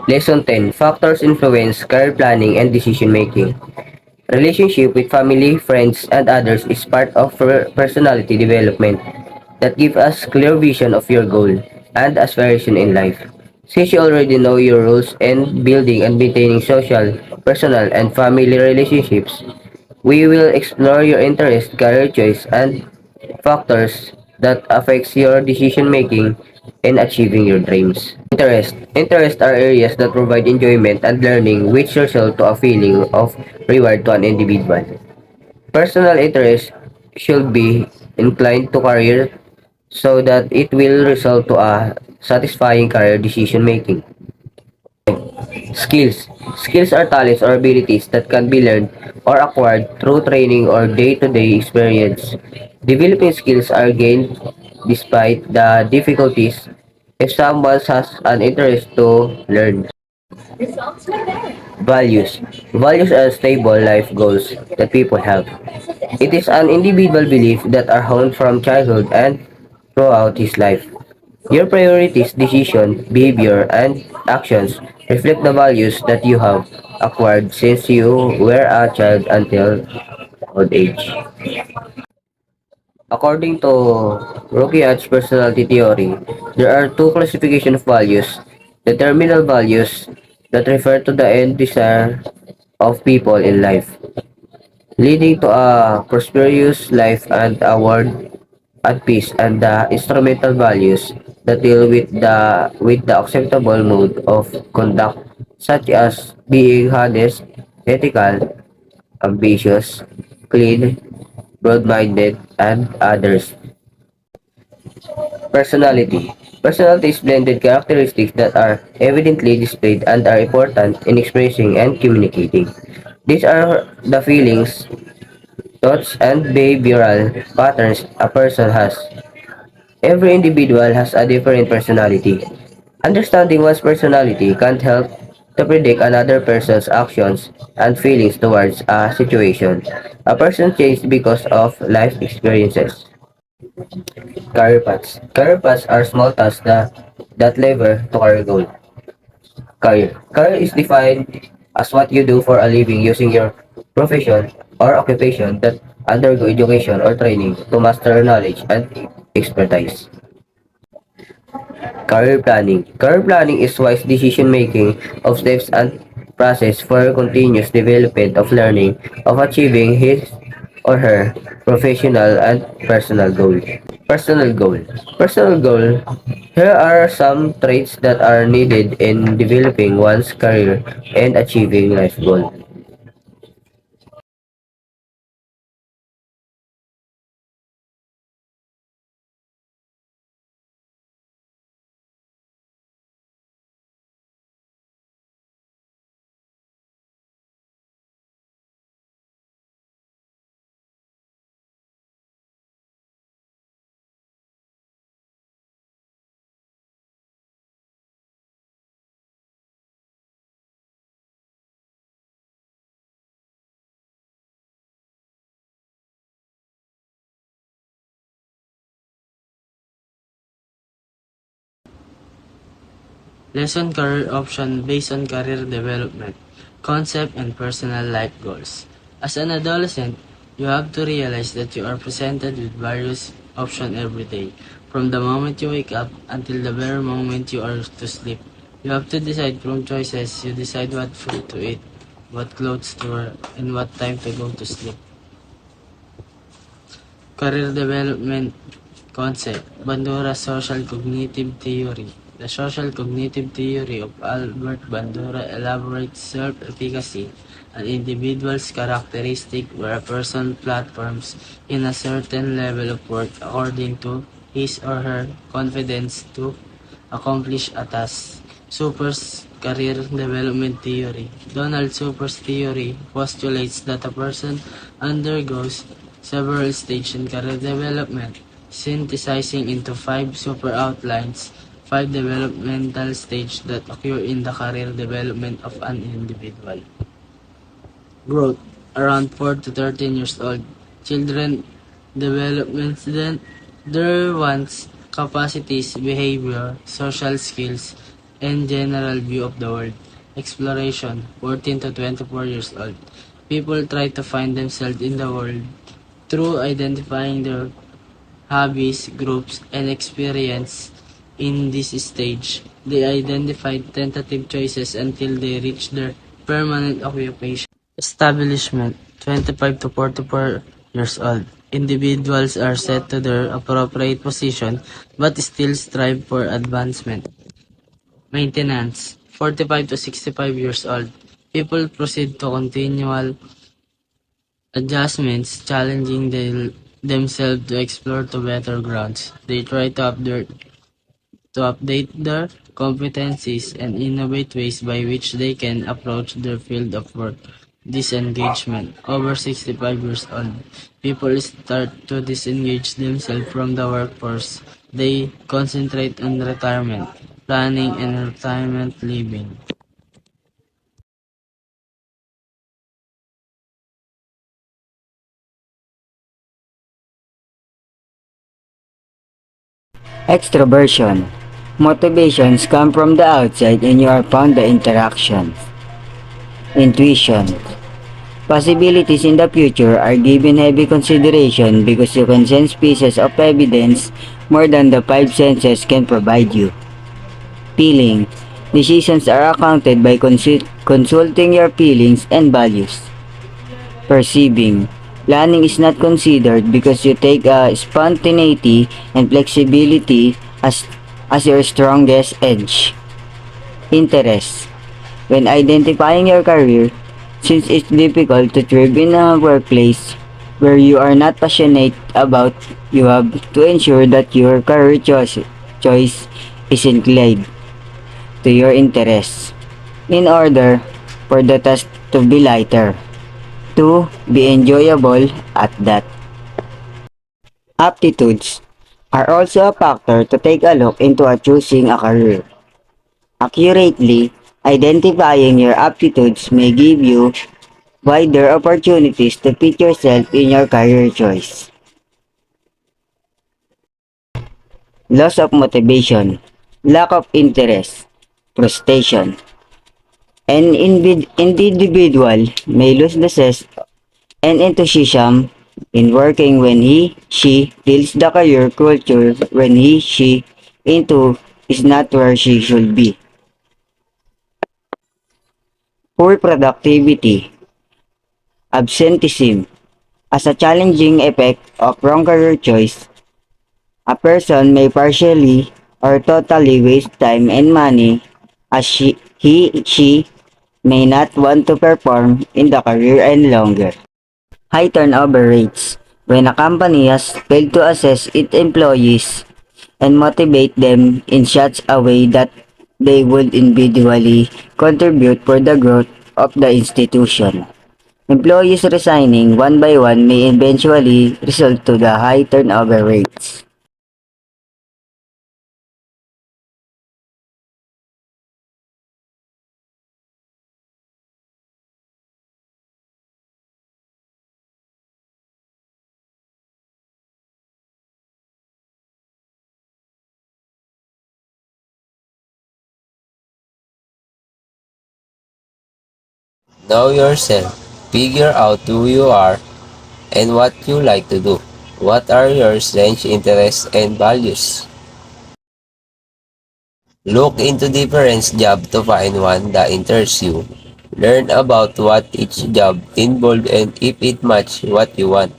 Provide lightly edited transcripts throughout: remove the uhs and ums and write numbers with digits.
Lesson 10. Factors influence career planning and decision making. Relationship with family, friends, and others is part of personality development that give us clear vision of your goal and aspiration in life. Since you already know your rules and building and maintaining social, personal, and family relationships, we will explore your interest, career choice, and factors that affects your decision making in achieving your dreams. Interest. Interest are areas that provide enjoyment and learning which result to a feeling of reward to an individual. Personal interest should be inclined to career so that it will result to a satisfying career decision making. Skills. Skills are talents or abilities that can be learned or acquired through training or day-to-day experience. Developing skills are gained despite the difficulties if someone has an interest to learn. Values. Values are stable life goals that people have. It is an individual belief that are honed from childhood and throughout his life. Your priorities, decision, behavior, and actions reflect the values that you have acquired since you were a child until old age. According to Rokiach's personality theory, there are two classifications of values. The terminal values that refer to the end desire of people in life, leading to a prosperous life and a world at peace, and the instrumental values that deal with the acceptable mode of conduct such as being honest, ethical, ambitious, clean, broad-minded, and others. Personality. Personality is blended characteristics that are evidently displayed and are important in expressing and communicating. These are the feelings, thoughts, and behavioral patterns a person has. Every individual has a different personality. Understanding one's personality can help to predict another person's actions and feelings towards a situation. A person changes because of life experiences. Career paths. Career paths are small tasks that lever to career goal. Career. Career is defined as what you do for a living using your profession or occupation that undergo education or training to master knowledge and expertise. Career planning. Career planning is wise decision making of steps and process for continuous development of learning of achieving his or her professional and personal goal. Personal goal. Personal goal. Here are some traits that are needed in developing one's career and achieving life goal. Lesson career option based on career development, concept, and personal life goals. As an adolescent, you have to realize that you are presented with various options every day. From the moment you wake up until the very moment you are to sleep, you have to decide from choices. You decide what food to eat, what clothes to wear, and what time to go to sleep. Career development concept, Bandura's social cognitive theory. The social cognitive theory of Albert Bandura elaborates self-efficacy, an individual's characteristic where a person platforms in a certain level of work according to his or her confidence to accomplish a task. Super's career development theory. Donald Super's theory postulates that a person undergoes several stages in career development, synthesizing into five super outlines, five developmental stages that occur in the career development of an individual. Growth. Around 4 to 13 years old, children development then Their wants, capacities, behavior, social skills, and general view of the world. Exploration, 14 to 24 years old. People try to find themselves in the world through identifying their hobbies, groups, and experience. In this stage, they identify tentative choices until they reach their permanent occupation. Establishment, 25 to 44 years old. Individuals are set to their appropriate position but still strive for advancement. Maintenance, 45 to 65 years old. People proceed to continual adjustments, challenging themselves to explore to better grounds. They try to update their competencies and innovate ways by which they can approach their field of work. Disengagement. Over 65 years old, people start to disengage themselves from the workforce. They concentrate on retirement, planning, and retirement living. Extroversion. Motivations come from the outside and you are found the interaction. Intuition. Possibilities in the future are given heavy consideration because you can sense pieces of evidence more than the five senses can provide you. Feeling. Decisions are accounted by consulting your feelings and values. Perceiving. Planning is not considered because you take spontaneity and flexibility as your strongest edge. Interest. When identifying your career, since it's difficult to thrive in a workplace where you are not passionate about, you have to ensure that your career choice is inclined to your interests in order for the task to be lighter, to be enjoyable at that. Aptitudes are also a factor to take a look into choosing a career. Accurately identifying your aptitudes may give you wider opportunities to fit yourself in your career choice. Loss of motivation, lack of interest, frustration. An individual may lose the zest and enthusiasm in working when she feels the career culture when she into is not where she should be. Poor productivity, absenteeism. As a challenging effect of wrong career choice, a person may partially or totally waste time and money as she may not want to perform in the career any longer. High turnover rates. When a company has failed to assess its employees and motivate them in such a way that they would individually contribute for the growth of the institution. Employees resigning one by one may eventually result to the high turnover rates. Know yourself. Figure out who you are and what you like to do. What are your strengths, interests, and values? Look into different jobs to find one that interests you. Learn about what each job involves and if it matches what you want.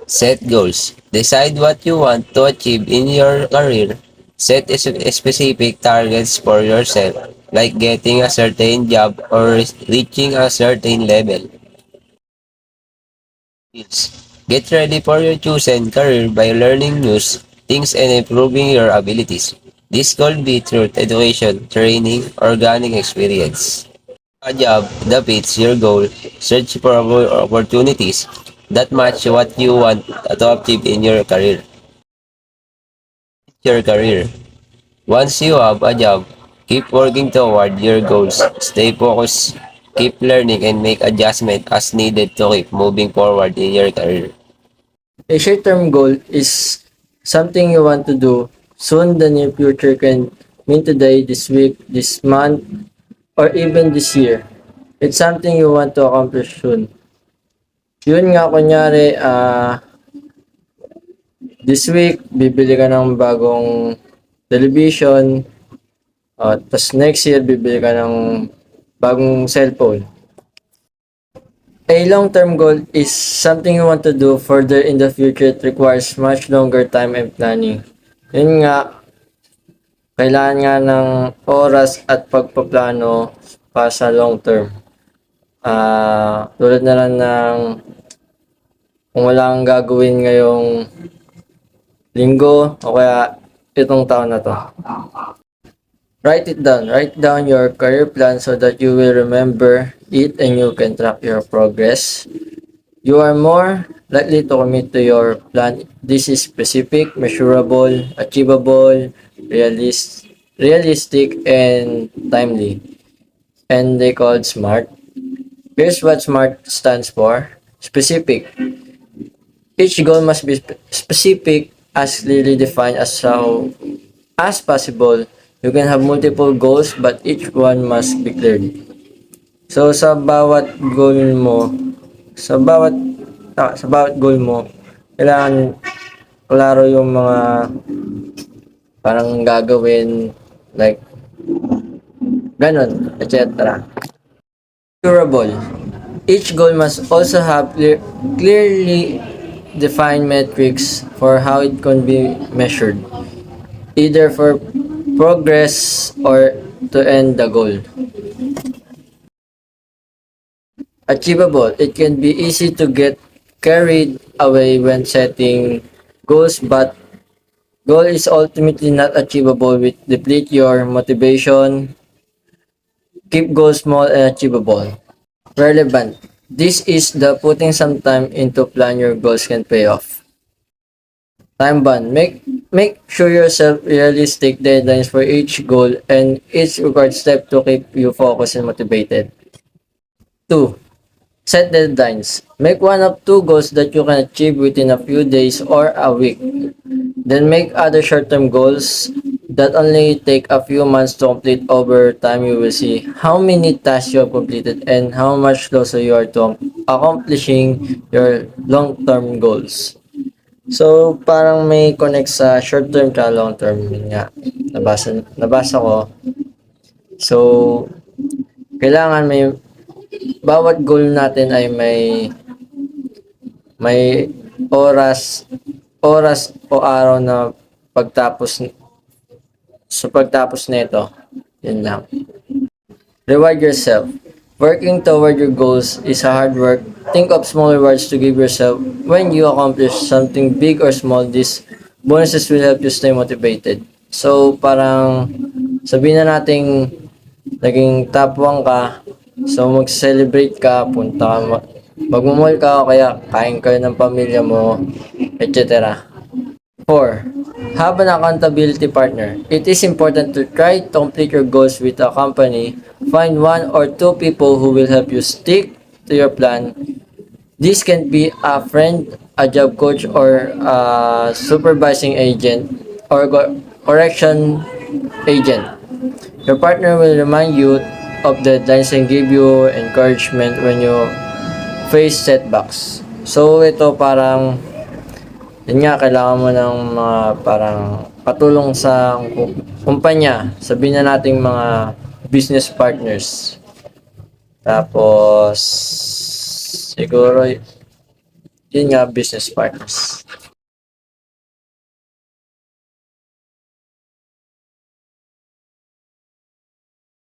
Set goals. Decide what you want to achieve in your career. Set specific targets for yourself, like getting a certain job or reaching a certain level. Get ready for your chosen career by learning new things and improving your abilities. This could be through education, training, or gaining experience. A job that fits your goal. Search for opportunities that match what you want to achieve in your career. Your career. Once you have a job, keep working toward your goals. Stay focused, keep learning, and make adjustments as needed to keep moving forward in your career. A short-term goal is something you want to do soon. The near future can mean today, this week, this month, or even this year. It's something you want to accomplish soon. Yun nga, kunyari, this week, bibili ka ng bagong television, tapos next year, bibili ka ng bagong cellphone. A long-term goal is something you want to do further in the future. It requires much longer time and planning. Yun nga, kailangan nga ng oras at pagpaplano pa sa long term. Tulad na lang ng kung wala kang gagawin ngayong linggo o kaya itong taon na to. Write it down. Write down your career plan so that you will remember it and you can track your progress. You are more likely to commit to your plan. This is specific, measurable, achievable, realistic, and timely. And they called SMART. Here's what SMART stands for. Specific. Each goal must be specific, as clearly defined as possible. You can have multiple goals, but each one must be clear. So sa bawat goal mo, sa bawat goal mo, kailangan klaro yung mga parang gagawin, like ganon, etc. Durable. Each goal must also have clearly defined metrics for how it can be measured, either for progress or to end the goal. Achievable. It can be easy to get carried away when setting goals, but goal is ultimately not achievable, which deplete your motivation. Keep goals small and achievable. Relevant. This is the putting some time into plan your goals can pay off. Time bound. Make sure yourself realistic deadlines for each goal and each required step to keep you focused and motivated. 2. Set deadlines. Make one of two goals that you can achieve within a few days or a week. Then make other short-term goals that only take a few months to complete. Over time, you will see how many tasks you have completed and how much closer you are to accomplishing your long-term goals. So, parang may connect sa short-term ka long-term. Yun nga, nabasa ko. So, kailangan bawat goal natin ay may oras o araw na pagtapos nito. Yun lang. Reward yourself. Working toward your goals is a hard work. Think of small rewards to give yourself when you accomplish something big or small. These bonuses will help you stay motivated. So, parang sabihin na nating naging top 1 ka, so mag-celebrate ka, punta ka, magmamall ka o kaya kain kayo ng pamilya mo, etc. 4. Have an accountability partner. It is important to try to complete your goals with a company. Find one or two people who will help you stick to your plan. This can be a friend, a job coach, or a supervising agent or correction agent. Your partner will remind you of deadlines and give you encouragement when you face setbacks. So ito parang yun nga, kailangan mo ng mga parang patulong sa kumpanya. Sabihin na nating mga business partners. Tapos siguro yun nga, business partners.